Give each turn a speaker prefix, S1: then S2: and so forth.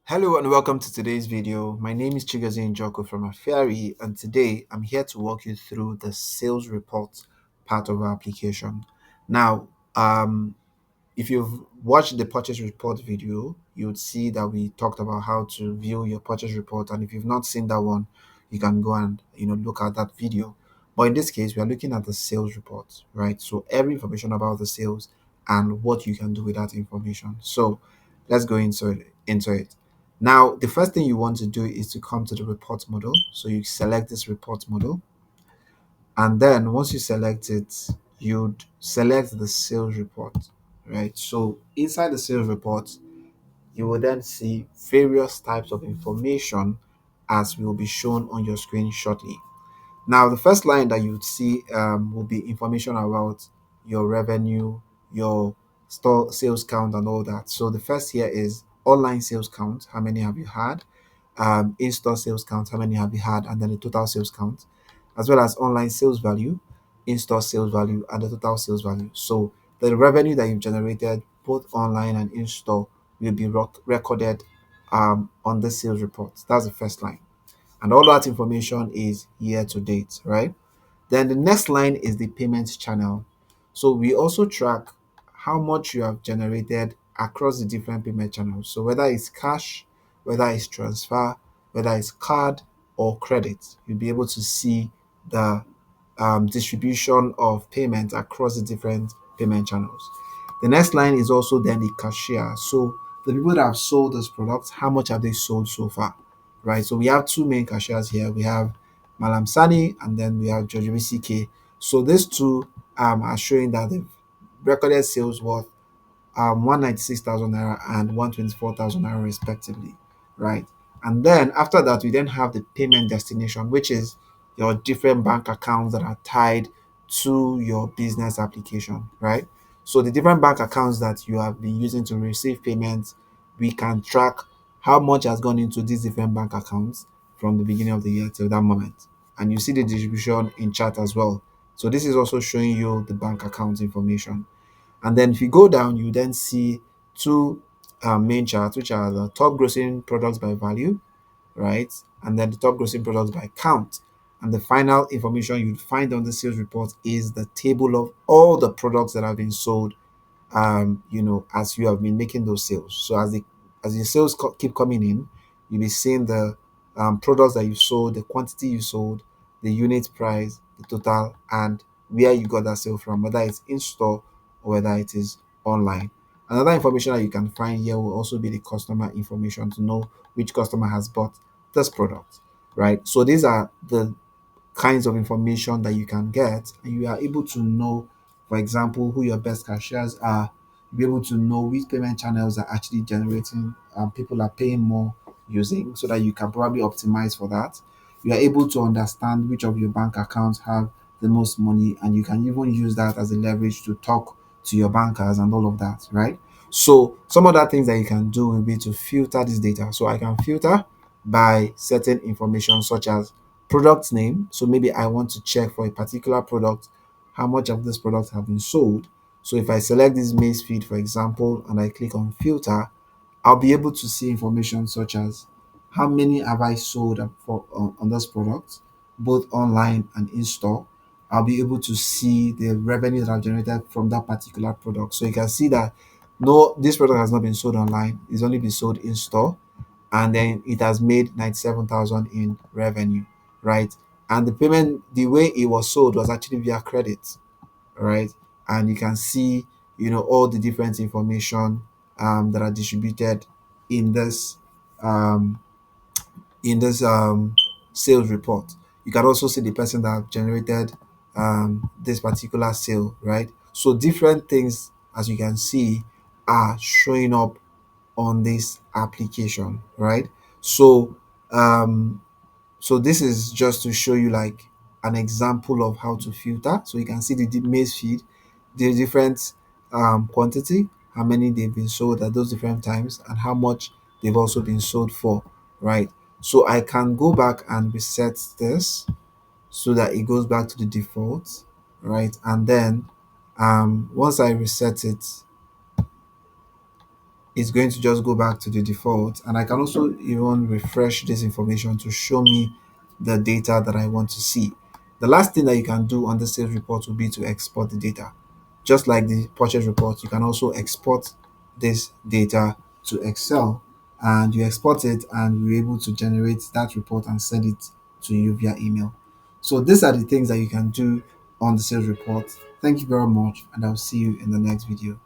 S1: Hello and welcome to today's video. My name is Chigozie Njoko from Afiari, and today I'm here to walk you through the sales report part of our application. Now, if you've watched the purchase report video, you would see that we talked about how to view your purchase report, and if you've not seen that one, you can go and look at that video. But in this case, we are looking at the sales report, right? So every information about the sales and what you can do with that information. So let's go into it. Now, the first thing you want to do is to come to the report model. So you select this report model, and then once you select it, you'd select the sales report, right? So inside the sales report, you will then see various types of information as will be shown on your screen shortly. Now, the first line that you would see will be information about your revenue, your store sales count, and all that. So the first here is online sales count. How many have you had? In-store sales count. How many have you had? And then the total sales count, as well as online sales value, in-store sales value, and the total sales value. So the revenue that you've generated, both online and in-store, will be recorded on the sales report. That's the first line, and all that information is year to date, right? Then the next line is the payment channel. So we also track how much you have generated across the different payment channels. So whether it's cash, whether it's transfer, whether it's card or credit, you'll be able to see the distribution of payment across the different payment channels. The next line is also then the cashier. So the people that have sold this product, how much have they sold so far, right? So we have two main cashiers here. We have Malam Sani and then we have George BCK. So these two are showing that they've recorded sales worth 196,000 naira and 124,000 naira respectively, right? And then after that, we then have the payment destination, which is your different bank accounts that are tied to your business application, right? So the different bank accounts that you have been using to receive payments, we can track how much has gone into these different bank accounts from the beginning of the year till that moment. And you see the distribution in chart as well. So this is also showing you the bank account information. And then if you go down, you then see two main charts, which are the top grossing products by value, right? And then the top grossing products by count. And the final information you'd find on the sales report is the table of all the products that have been sold, as you have been making those sales. So as the sales keep coming in, you'll be seeing the products that you sold, the quantity you sold, the unit price, the total, and where you got that sale from, whether it's in store or whether it is online. Another information that you can find here will also be the customer information to know which customer has bought this product, right? So these are the kinds of information that you can get, and you are able to know, for example, who your best cashiers are. You'll be able to know which payment channels are actually generating, people are paying more using, so that you can probably optimize for that. You are able to understand which of your bank accounts have the most money, and you can even use that as a leverage to talk to your bankers and all of that, right? So some other things that you can do will be to filter this data. So I can filter by certain information such as product name. So maybe I want to check for a particular product how much of this product have been sold. So if I select this maize feed, for example, and I click on filter, I'll be able to see information such as how many have I sold on this product, both online and in store. I'll be able to see the revenue that I've generated from that particular product. So you can see that no, this product has not been sold online, it's only been sold in store, and then it has made 97,000 in revenue, right? And the payment, the way it was sold was actually via credit, right? And you can see, all the different information that are distributed in this um, sales report. You can also see the person that generated this particular sale, right? So different things, as you can see, are showing up on this application, right? So um so this is just to show you like an example of how to filter. So you can see the maize feed, the different quantity, how many they've been sold at those different times, and how much they've also been sold for, right? So I can go back and reset this so that it goes back to the default, right? And then once I reset it, it's going to just go back to the default, and I can also even refresh this information to show me the data that I want to see. The last thing that you can do on the sales report will be to export the data. Just like the purchase report, you can also export this data to Excel, and you export it and you're able to generate that report and send it to you via email. So these are the things that you can do on the sales report. Thank you very much, and I'll see you in the next video.